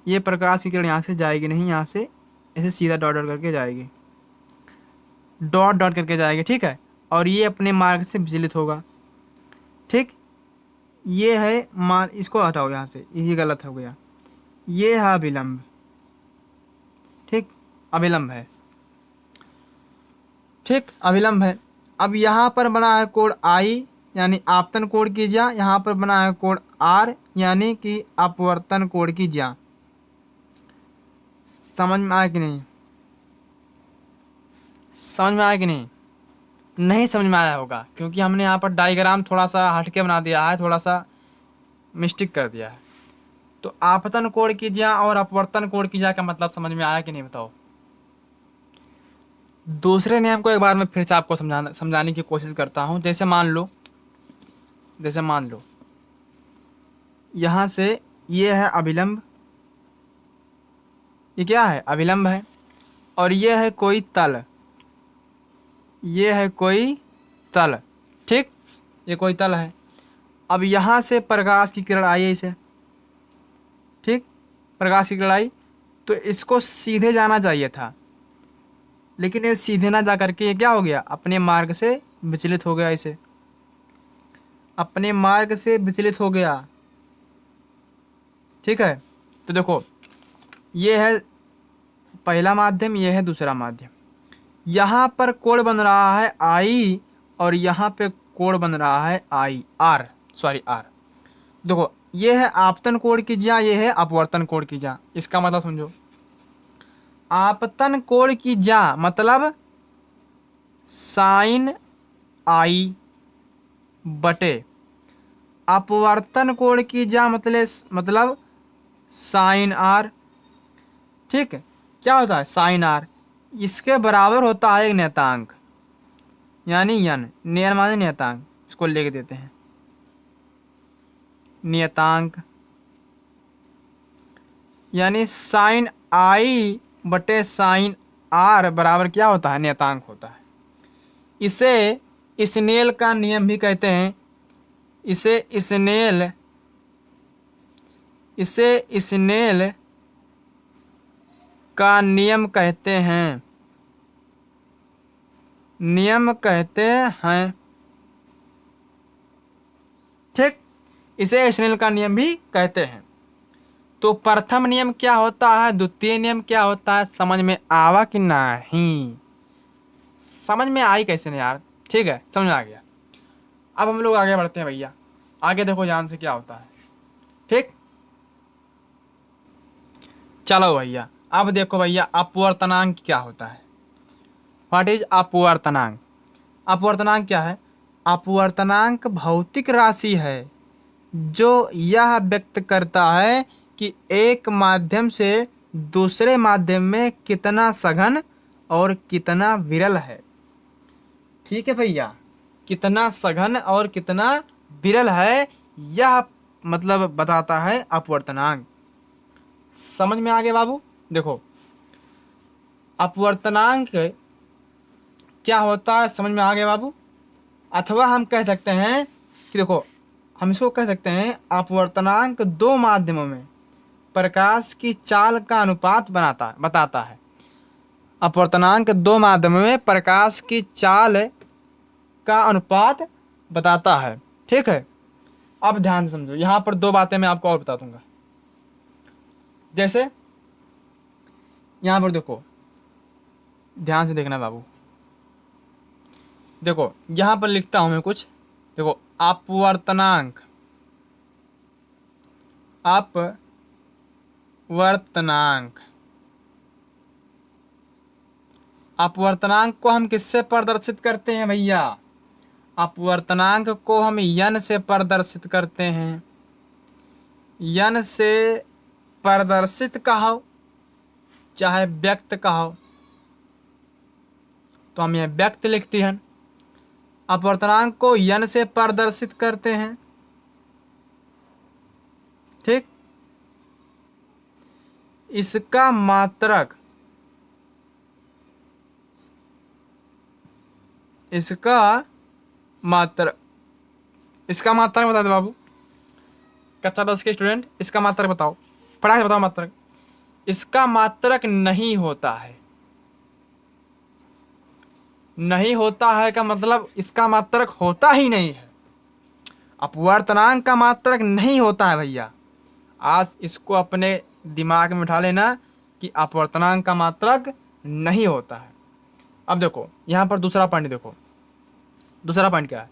ये प्रकाश की किरण यहाँ से जाएगी नहीं, यहाँ से ऐसे सीधा डॉट डॉट करके जाएगी, डॉट डॉट करके जाएगी, ठीक है, और ये अपने मार्ग से विचलित होगा, ठीक। ये है मान, इसको हटाओ यहाँ से, ये गलत हो गया, ये है अभिलंब, ठीक, अभिलंब है, ठीक, अभिलंब है। अब यहाँ पर बना है कोण आई यानी आपतन कोण की ज्या, यहाँ पर बना है कोण आर यानी कि अपवर्तन कोण की ज्या। समझ में आया कि नहीं, समझ में आया कि नहीं, नहीं समझ में आया होगा क्योंकि हमने यहाँ पर डायग्राम थोड़ा सा हटके बना दिया है, थोड़ा सा मिस्टेक कर दिया है। तो आपतन कोण की ज्या और अपवर्तन कोण की ज्या का मतलब समझ में आया कि नहीं बताओ। दूसरे नियम को एक बार मैं फिर से आपको समझाने की कोशिश करता हूँ। जैसे मान लो, जैसे मान लो यहाँ से ये है अभिलंब, ये क्या है, अभिलंब है, और ये है कोई तल, ये है कोई तल, ठीक, ये कोई तल है। अब यहाँ से प्रकाश की किरण आई इसे, ठीक, प्रकाश की किरण आई तो इसको सीधे जाना चाहिए था, लेकिन ये सीधे ना जा करके ये क्या हो गया, अपने मार्ग से विचलित हो गया, इसे अपने मार्ग से विचलित हो गया, ठीक है। तो देखो ये है पहला माध्यम, ये है दूसरा माध्यम। यहाँ पर कोण बन रहा है आई और यहाँ पे कोण बन रहा है आई आर, सॉरी आर। देखो ये है आपतन कोण की ज्या, ये है अपवर्तन कोण की ज्या। इसका मतलब समझो, आपतन कोण की ज्या मतलब साइन आई बटे अपवर्तन कोण की ज्या मतलब साइन आर। ठीक है, क्या होता है साइन आर, इसके बराबर होता है एक नियतांक, यानी यन, नियन माने नियतांक, इसको लेके देते हैं नियतांक, यानी साइन आई बटे साइन आर बराबर क्या होता है नियतांक होता है। इसे स्नेल का नियम भी कहते हैं, इसे स्नेल का नियम कहते हैं, नियम कहते हैं। ठीक, इसे स्नेल का नियम भी कहते हैं। तो प्रथम नियम क्या होता है, द्वितीय नियम क्या होता है, समझ में आवा कि नहीं? समझ में आई कैसे नहीं यार? ठीक है, समझ आ गया। अब हम लोग आगे बढ़ते हैं भैया। आगे देखो ध्यान से क्या होता है। ठीक, चलो भैया अब देखो भैया अपवर्तनांक क्या होता है। व्हाट इज अपवर्तनांक? अपवर्तनांक क्या है? अपवर्तनांक भौतिक राशि है जो यह व्यक्त करता है कि एक माध्यम से दूसरे माध्यम में कितना सघन और कितना विरल है। ठीक है भैया, कितना सघन और कितना विरल है, यह मतलब बताता है अपवर्तनांक। समझ में आ गया बाबू? देखो अपवर्तनांक क्या होता है, समझ में आ गया बाबू? अथवा हम कह सकते हैं कि देखो हम इसको कह सकते हैं अपवर्तनांक दो माध्यमों में प्रकाश की चाल का अनुपात बताता है। अपवर्तनांक दो माध्यमों में प्रकाश की चाल का अनुपात बताता है। ठीक है, अब ध्यान से समझो, यहाँ पर दो बातें मैं आपको और बता दूंगा। जैसे यहाँ पर देखो, ध्यान से देखना बाबू, देखो यहाँ पर लिखता हूं मैं कुछ। देखो अपवर्तनांक अपवर्तनांक को हम किससे प्रदर्शित करते हैं भैया? अपवर्तनांक को हम यन से प्रदर्शित करते हैं। यन से प्रदर्शित कहो चाहे व्यक्त कहो, तो हम यह व्यक्त लिखते हैं। अपवर्तनांक को यन से प्रदर्शित करते हैं। ठीक, इसका मात्रक बता दो बाबू, कक्षा 10 के स्टूडेंट, इसका मात्रक बताओ, पढ़ा के बताओ मात्रक। इसका मात्रक नहीं होता है। नहीं होता है का मतलब इसका मात्रक होता ही नहीं है। अपवर्तनांक का मात्रक नहीं होता है भैया। आज इसको अपने दिमाग में उठा लेना कि अपवर्तनांक का मात्रक नहीं होता है। अब देखो यहाँ पर दूसरा पॉइंट देखो, दूसरा पॉइंट क्या है?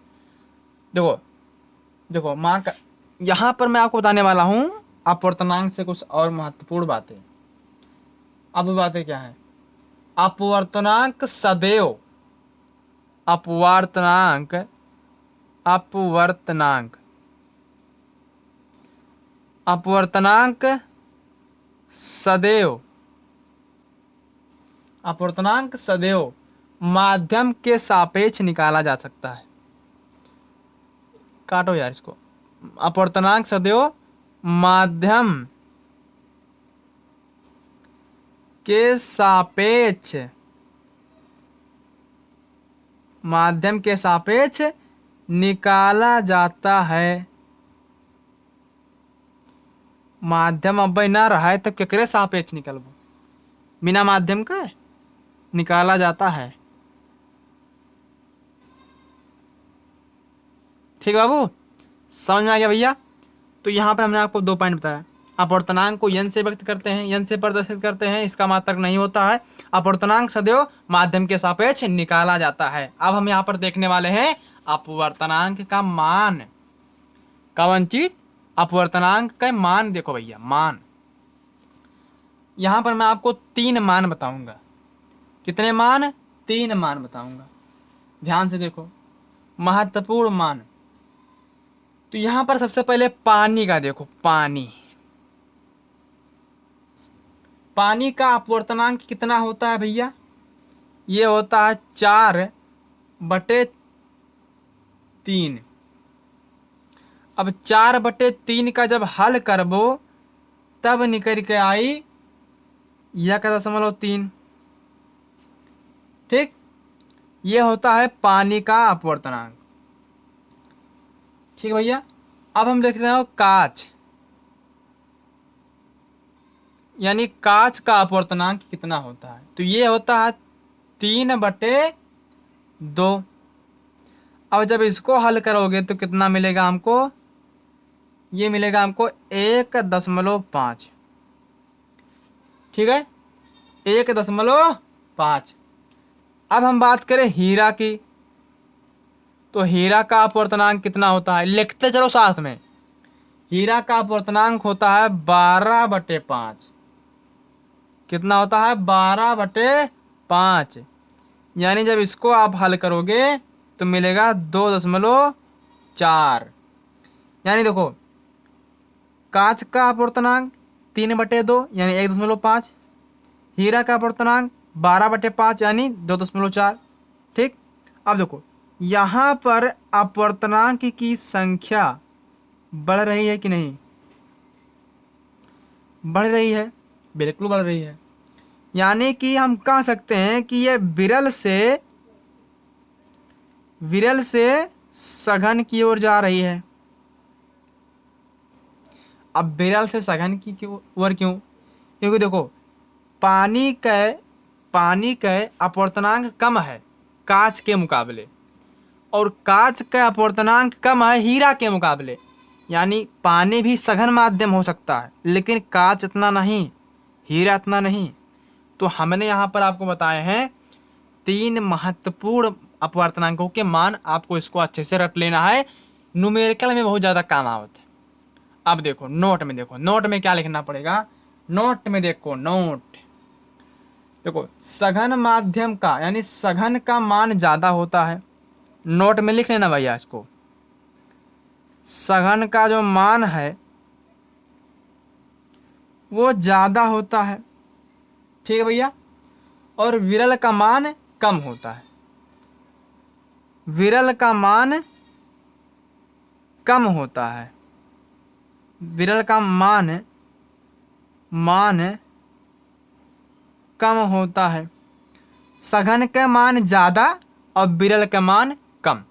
देखो माँ का, यहाँ पर मैं आपको बताने वाला हूँ अपवर्तनांक से कुछ और महत्वपूर्ण बातें। अब बातें क्या है? अपवर्तनांक सदैव अपवर्तनांक सदैव माध्यम के सापेक्ष निकाला जा सकता है। काटो यार इसको। अपवर्तनांक सदैव माध्यम के सापेक्ष निकाला जाता है। माध्यम अब ना रहा है तब केकरे सापेक्ष निकलबो? बिना माध्यम का निकाला जाता है। ठीक बाबू, समझ में आ गया भैया? तो यहाँ पे हमने आपको दो पॉइंट बताया, अपवर्तनांक को n से व्यक्त करते हैं, n से प्रदर्शित करते हैं, इसका मात्रक नहीं होता है। अपवर्तनांक सदैव माध्यम के सापेक्ष निकाला जाता है। अब हम यहाँ पर देखने वाले हैं अपवर्तनांक का मान। कौन चीज? अपवर्तनांक का मान। देखो भैया मान, यहाँ पर मैं आपको 3 मान बताऊंगा। कितने मान? 3 मान बताऊंगा। ध्यान से देखो, महत्वपूर्ण मान। तो यहाँ पर सबसे पहले पानी का देखो, पानी का अपवर्तनांक कितना होता है भैया? ये होता है 4/3। अब 4/3 का जब हल करबो तब निकल के आई 1.3। ठीक, ये होता है पानी का अपवर्तनांक। ठीक भैया। अब हम देखते हैं कांच, यानी कांच का अपवर्तनांक कितना होता है? तो ये होता है 3/2। अब जब इसको हल करोगे तो कितना मिलेगा हमको? ये मिलेगा हमको 1.5। ठीक है, 1.5। अब हम बात करें हीरा की, तो हीरा का अपवर्तनांक कितना होता है? लिखते चलो साथ में। हीरा का अपवर्तनांक होता है 12/5। कितना होता है? 12/5। यानी जब इसको आप हल करोगे तो मिलेगा 2.4। यानी देखो, कांच का अपवर्तनांक 3/2 यानी 1.5। हीरा का अपवर्तनांक 12/5 यानी 2.4। ठीक। अब देखो, यहाँ पर अपवर्तनांक की संख्या बढ़ रही है कि नहीं? बढ़ रही है, बिल्कुल बढ़ रही है। यानी कि हम कह सकते हैं कि यह विरल से सघन की ओर जा रही है। अब विरल से सघन की ओर क्यों? क्योंकि देखो, पानी का अपवर्तनांक कम है कांच के मुकाबले, और कांच का अपवर्तनांक कम है हीरा के मुकाबले। यानी पानी भी सघन माध्यम हो सकता है, लेकिन कांच इतना नहीं, हीरा इतना नहीं। तो हमने यहाँ पर आपको बताए हैं 3 महत्वपूर्ण अपवर्तनांकों के मान। आपको इसको अच्छे से रट लेना है, न्यूमेरिकल में बहुत ज़्यादा काम आवत है। अब देखो नोट में, देखो नोट में क्या लिखना पड़ेगा। नोट में देखो, देखो सघन माध्यम का यानी सघन का मान ज़्यादा होता है। नोट में लिख लेना भैया इसको। सघन का जो मान है वो ज़्यादा होता है। ठीक है भैया। और विरल का मान कम होता है। विरल का मान कम होता है। विरल का मान कम होता है। सघन का मान ज़्यादा और विरल का मान कम।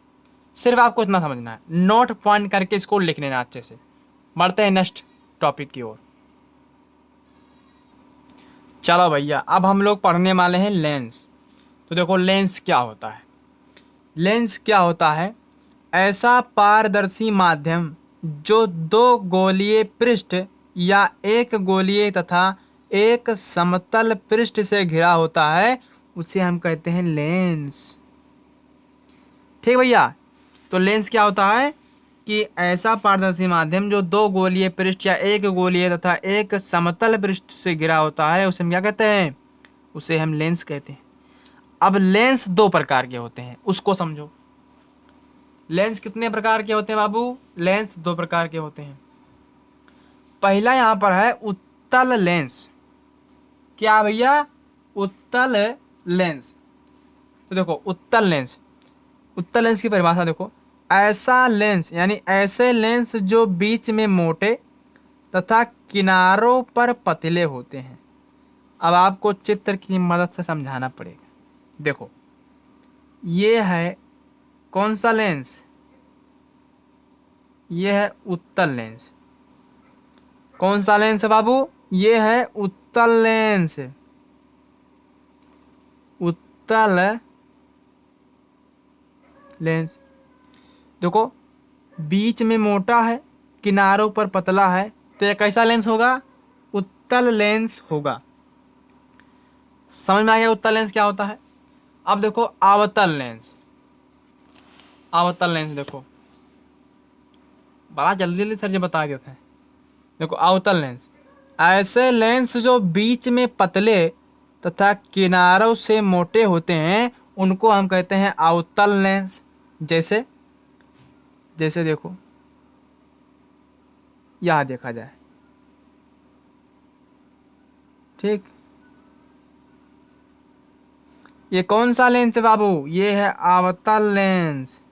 सिर्फ आपको इतना समझना है, नोट पॉइंट करके इसको लिख लेना अच्छे से। बढ़ते हैं नेक्स्ट टॉपिक की ओर। चलो भैया, अब हम लोग पढ़ने वाले हैं लेंस। तो देखो लेंस क्या होता है। लेंस क्या होता है? ऐसा पारदर्शी माध्यम जो 2 गोलीय पृष्ठ या एक गोलीय तथा एक समतल पृष्ठ से घिरा होता है, उसे हम कहते हैं लेंस। ठीक भैया। तो लेंस क्या होता है कि ऐसा पारदर्शी माध्यम जो 2 गोलीय पृष्ठ या एक गोलीय तथा एक समतल पृष्ठ से घिरा होता है, उसे हम क्या कहते हैं? उसे हम लेंस कहते हैं। अब लेंस 2 प्रकार के होते हैं, उसको समझो। लेंस कितने प्रकार के होते हैं बाबू? लेंस 2 प्रकार के होते हैं। पहला यहाँ पर है उत्तल लेंस। क्या भैया? उत्तल लेंस। तो देखो उत्तल लेंस की परिभाषा देखो। ऐसा लेंस यानी ऐसे लेंस जो बीच में मोटे तथा किनारों पर पतले होते हैं। अब आपको चित्र की मदद से समझाना पड़ेगा। देखो ये है कौन सा लेंस? ये है उत्तल लेंस। कौन सा लेंस है बाबू? ये है उत्तल लेंस। उत्तल लेंस देखो, बीच में मोटा है, किनारों पर पतला है तो ये कैसा लेंस होगा? उत्तल लेंस होगा। समझ में आ गया उत्तल लेंस क्या होता है? अब देखो अवतल लेंस। अवतल लेंस देखो, बड़ा जल्दी जल्दी सर जी बता देते हैं। देखो अवतल लेंस, ऐसे लेंस जो बीच में पतले तथा किनारों से मोटे होते हैं उनको हम कहते हैं अवतल लेंस। जैसे जैसे देखो यह देखा जाए, ठीक, ये कौन सा लेंस है बाबू? ये है अवतल लेंस।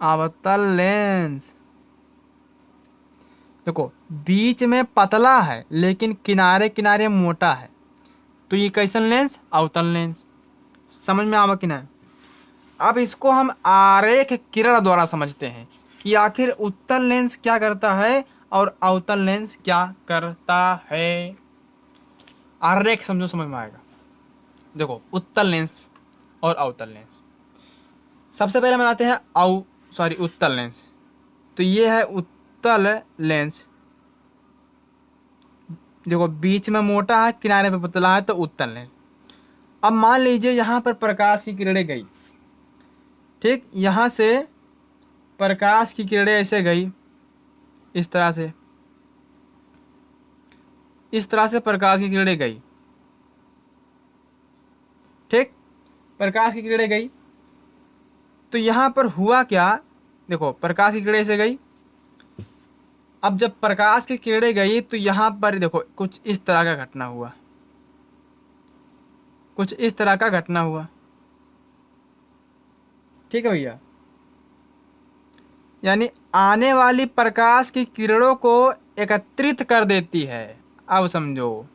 अवतल लेंस देखो बीच में पतला है लेकिन किनारे किनारे मोटा है, तो ये कैसन लेंस? अवतल लेंस। समझ में आवा कि नहीं? अब इसको हम आरेख किरण द्वारा समझते हैं कि आखिर उत्तल लेंस क्या करता है और अवतल लेंस क्या करता है। आरेख समझो, समझ में आएगा। देखो उत्तल लेंस और अवतल लेंस, सबसे पहले बनाते हैं उत्तल लेंस। तो ये है उत्तल लेंस, देखो बीच में मोटा है किनारे पे पतला है, तो उत्तल लेंस। अब मान लीजिए यहाँ पर प्रकाश की किरणें गई, ठीक, यहाँ से प्रकाश की किरणें ऐसे गई, इस तरह से, इस तरह से प्रकाश की किरणें गई, ठीक, प्रकाश की किरणें गई। तो यहाँ पर हुआ क्या? देखो प्रकाश की किरणें ऐसे गई। अब जब प्रकाश की किरणें गई तो यहाँ पर देखो कुछ इस तरह का घटना हुआ, कुछ इस तरह का घटना हुआ, ठीक है भैया। यानी आने वाली प्रकाश की किरणों को एकत्रित कर देती है। अब समझो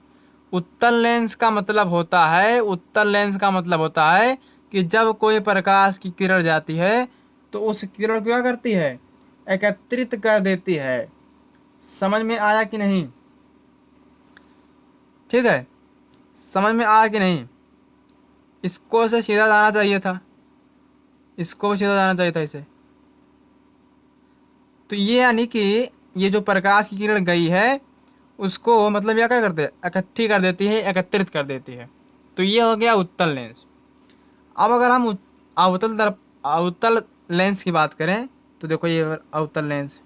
उत्तल लेंस का मतलब होता है, उत्तल लेंस का मतलब होता है कि जब कोई प्रकाश की किरण जाती है तो उस किरण को क्या करती है? एकत्रित कर देती है। समझ में आया कि नहीं? ठीक है, समझ में आया कि नहीं? इसको से सीधा जाना चाहिए था, इसको भी सीधा जाना चाहिए था इसे। तो ये यानी कि ये जो प्रकाश की किरण गई है उसको मतलब यह क्या करते हैं? इकट्ठी कर देती है, एकत्रित कर देती है। तो ये हो गया उत्तल लेंस। अब अगर हम अवतल लेंस की बात करें तो देखो ये अवतल लेंस,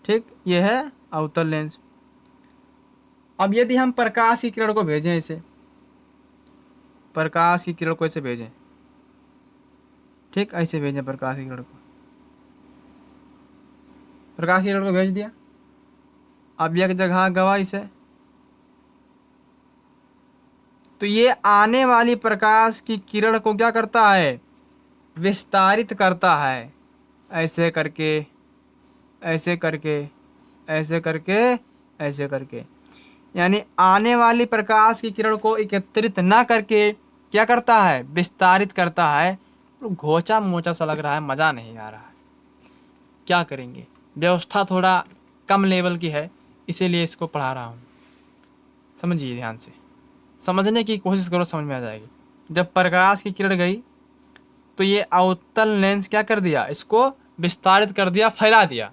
ठीक, ये है अवतल लेंस। अब यदि हम प्रकाश की किरण को भेजें, इसे प्रकाश की किरण को ऐसे भेजें, ठीक, ऐसे भेजें प्रकाश की किरण को, प्रकाश की किरण को भेज दिया। अब एक जगह गवा इसे, तो ये आने वाली प्रकाश की किरण को क्या करता है? विस्तारित करता है, ऐसे करके, ऐसे करके, ऐसे करके, ऐसे करके। यानी आने वाली प्रकाश की किरण को एकत्रित ना करके क्या करता है? विस्तारित करता है। तो घोचा मोचा सा लग रहा है, मज़ा नहीं आ रहा है, क्या करेंगे? व्यवस्था थोड़ा कम लेवल की है इसीलिए इसको पढ़ा रहा हूँ। समझिए ध्यान से, समझने की कोशिश करो, समझ में आ जाएगी। जब प्रकाश की किरण गई तो ये अवतल लेंस क्या कर दिया? इसको विस्तारित कर दिया, फैला दिया।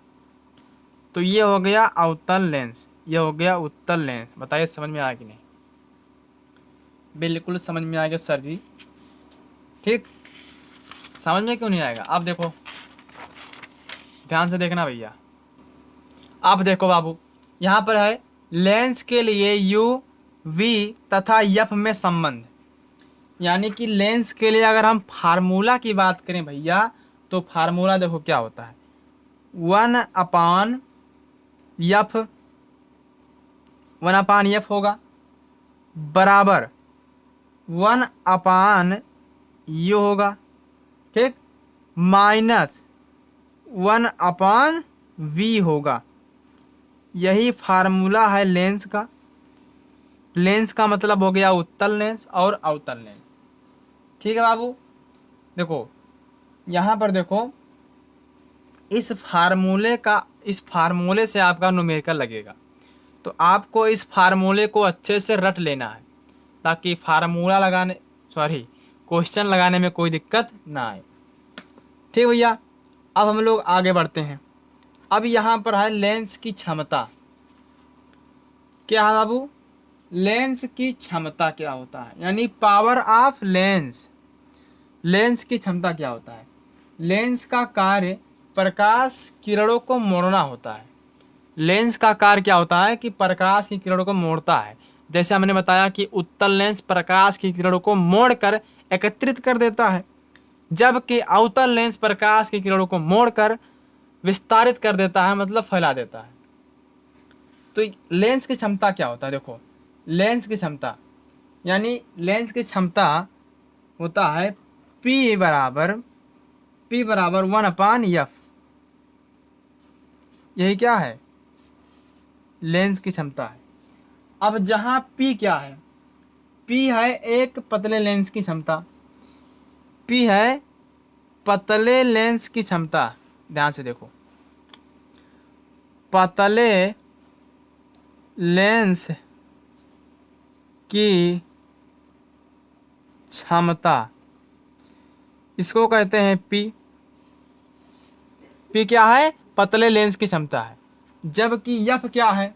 तो ये हो गया अवतल लेंस, ये हो गया उत्तल लेंस। बताइए समझ में आया कि नहीं? बिल्कुल समझ में आएगा सर जी, ठीक। समझ में क्यों नहीं आएगा? आप देखो, ध्यान से देखना भैया। आप देखो बाबू, यहाँ पर है लेंस के लिए यू वी तथा एफ में संबंध। यानी कि लेंस के लिए अगर हम फार्मूला की बात करें भैया, तो फार्मूला देखो क्या होता है, 1/F होगा बराबर 1/U होगा, ठीक, माइनस 1/V होगा। यही फार्मूला है लेंस का। लेंस का मतलब हो गया उत्तल लेंस और अवतल लेंस, ठीक है बाबू। देखो यहाँ पर देखो, इस फार्मूले से आपका न्यूमेरिकल लगेगा, तो आपको इस फार्मूले को अच्छे से रट लेना है ताकि क्वेश्चन लगाने में कोई दिक्कत ना आए, ठीक भैया। अब हम लोग आगे बढ़ते हैं। अब यहाँ पर है लेंस की क्षमता। क्या है बाबू? लेंस की क्षमता क्या होता है, यानी पावर ऑफ लेंस। लेंस की क्षमता क्या होता है? लेंस का कार्य प्रकाश किरणों को मोड़ना होता है। लेंस का कार्य क्या होता है कि प्रकाश की किरणों को मोड़ता है। जैसे हमने बताया कि उत्तल लेंस प्रकाश की किरणों को मोड़कर एकत्रित कर देता है, जबकि अवतल लेंस प्रकाश की किरणों को मोड़कर विस्तारित कर देता है, मतलब फैला देता है। तो लेंस की क्षमता क्या होता है? देखो, लेंस की क्षमता यानी लेंस की क्षमता होता है P बराबर 1/F। यही क्या है? लेंस की क्षमता है। अब जहां P क्या है? P है एक पतले लेंस की क्षमता। P है पतले लेंस की क्षमता। ध्यान से देखो, पतले लेंस की क्षमता, इसको कहते हैं P। P क्या है? पतले लेंस की क्षमता है। जबकि F क्या है?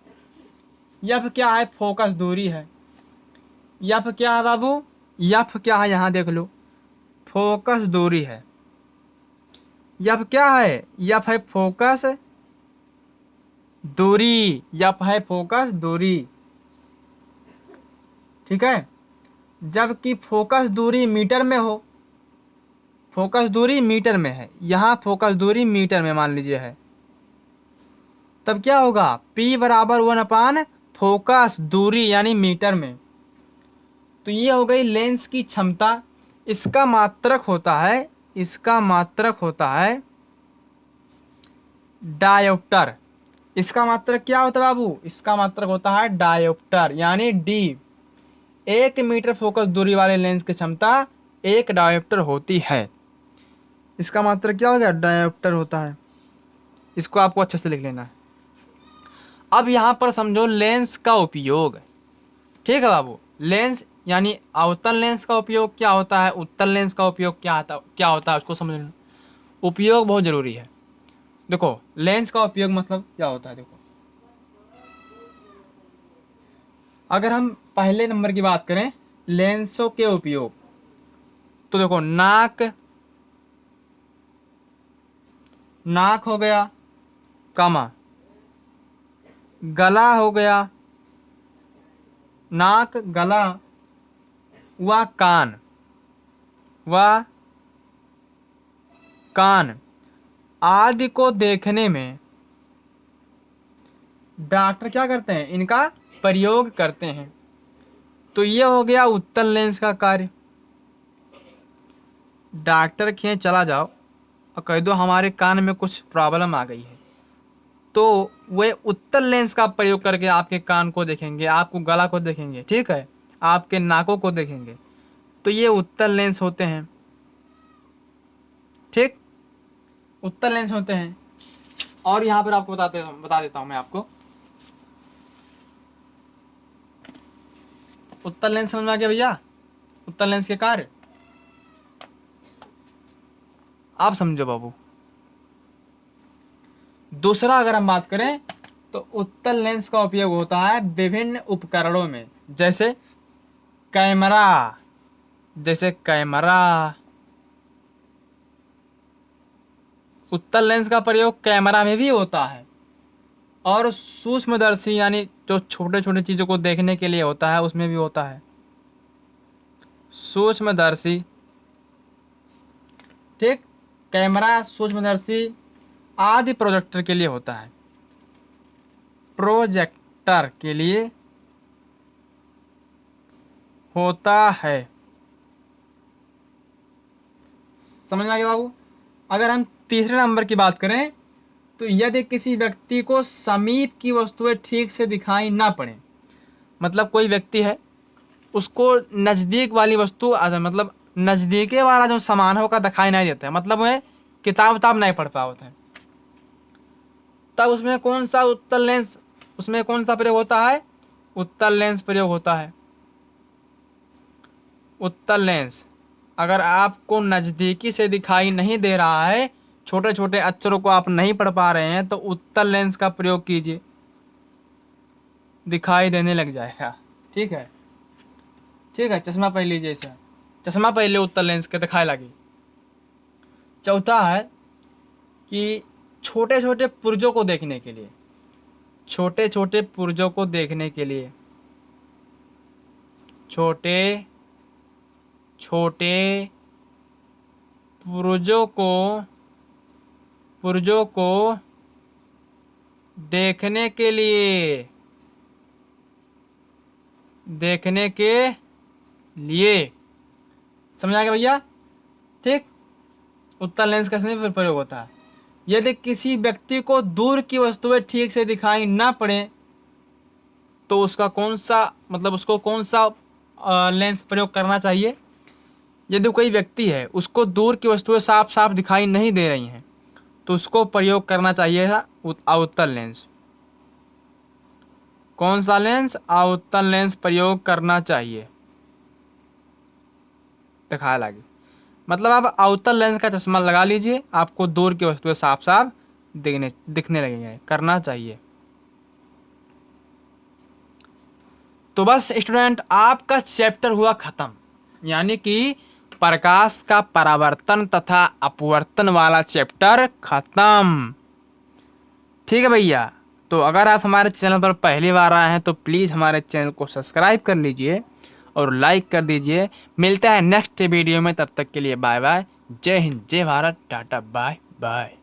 F क्या है? फोकस दूरी है। F क्या है बाबू? F क्या है? यहाँ देख लो, फोकस दूरी है। F क्या है? F है फोकस दूरी। F है फोकस दूरी, ठीक है। जबकि फोकस दूरी मीटर में हो, फोकस दूरी मीटर में है, यहाँ फोकस दूरी मीटर में मान लीजिए है, तब क्या होगा? P बराबर 1/, फोकस दूरी यानी मीटर में। तो ये हो गई लेंस की क्षमता। इसका मात्रक होता है, इसका मात्रक होता है डायोप्टर। इसका मात्रक क्या होता है बाबू? इसका मात्रक होता है डायोप्टर, यानी D। 1 मीटर फोकस दूरी वाले लेंस की क्षमता 1 डायोप्टर होती है। इसका मात्रक क्या हो गया? डायोप्टर होता है। इसको आपको अच्छे से लिख लेना है। अब यहाँ पर समझो लेंस का उपयोग, ठीक है बाबू। लेंस यानी अवतल लेंस का उपयोग क्या होता है, उत्तल लेंस का उपयोग क्या होता है, उसको समझ लेना। उपयोग बहुत जरूरी है। देखो, लेंस का उपयोग मतलब क्या होता है। देखो, अगर हम पहले नंबर की बात करें लेंसों के उपयोग, तो देखो, नाक हो गया, कामा, गला हो गया, नाक, गला, व कान आदि को देखने में डॉक्टर क्या करते हैं? इनका प्रयोग करते हैं। तो ये हो गया उत्तल लेंस का कार्य। डॉक्टर के यहाँ चला जाओ और कह दो हमारे कान में कुछ प्रॉब्लम आ गई है, तो वे उत्तल लेंस का प्रयोग करके आपके कान को देखेंगे, आपको गला को देखेंगे, ठीक है, आपके नाकों को देखेंगे। तो ये उत्तल लेंस होते हैं, ठीक, उत्तल लेंस होते हैं। और यहाँ पर आपको बता देता हूँ मैं आपको। उत्तल लेंस समझ में आ गया भैया? उत्तल लेंस के कार्य आप समझो बाबू। दूसरा अगर हम बात करें तो उत्तल लेंस का उपयोग होता है विभिन्न उपकरणों में, जैसे कैमरा, उत्तल लेंस का प्रयोग कैमरा में भी होता है। और सूक्ष्मदर्शी यानी जो छोटे छोटे चीज़ों को देखने के लिए होता है, उसमें भी होता है सूक्ष्मदर्शी, ठीक। कैमरा, सूक्ष्मदर्शी आदि प्रोजेक्टर के लिए होता है, प्रोजेक्टर के लिए होता है। समझ में आ गया बाबू? अगर हम तीसरे नंबर की बात करें तो यदि किसी व्यक्ति को समीप की वस्तुएं ठीक से दिखाई ना पड़े, मतलब कोई व्यक्ति है, उसको नज़दीक वाली वस्तु मतलब नज़दीके वाला जो सामान है वो का दिखाई नहीं देता है, मतलब वह किताब नहीं पढ़ पाता है, तब उसमें कौन सा उत्तल लेंस, उसमें कौन सा प्रयोग होता है? उत्तल लेंस प्रयोग होता है। उत्तल लेंस अगर आपको नज़दीकी से दिखाई नहीं दे रहा है छोटे छोटे अक्षरों को आप नहीं पढ़ पा रहे हैं तो उत्तल लेंस का प्रयोग कीजिए, दिखाई देने लग जाएगा। ठीक है, ठीक है, चश्मा पहन लीजिए, इसे चश्मा पहन ले, उत्तल लेंस के दिखाए लगी। चौथा है कि छोटे छोटे पुर्जों को देखने के लिए, छोटे छोटे पुर्जों को देखने के लिए, छोटे छोटे पुर्जों को देखने के लिए, देखने के लिए, समझ आ गया भैया? ठीक, उत्तल लेंस का इसमें प्रयोग होता है। यदि किसी व्यक्ति को दूर की वस्तुएं ठीक से दिखाई ना पड़े तो उसका कौन सा मतलब उसको कौन सा लेंस प्रयोग करना चाहिए? यदि कोई व्यक्ति है उसको दूर की वस्तुएं साफ साफ दिखाई नहीं दे रही हैं तो उसको प्रयोग करना चाहिए अवतल लेंस। कौन सा लेंस? अवतल लेंस प्रयोग करना चाहिए, दिखाया लगे। मतलब आप अवतल लेंस का चश्मा लगा लीजिए, आपको दूर की वस्तुएं साफ साफ दिखने लगेंगे, करना चाहिए। तो बस स्टूडेंट, आपका चैप्टर हुआ खत्म, यानी कि प्रकाश का परावर्तन तथा अपवर्तन वाला चैप्टर खत्म। ठीक है भैया, तो अगर आप हमारे चैनल पर पहली बार आए हैं तो प्लीज़ हमारे चैनल को सब्सक्राइब कर लीजिए और लाइक कर दीजिए। मिलता है नेक्स्ट वीडियो में, तब तक के लिए बाय बाय। जय हिंद, जय भारत, टाटा, बाय बाय।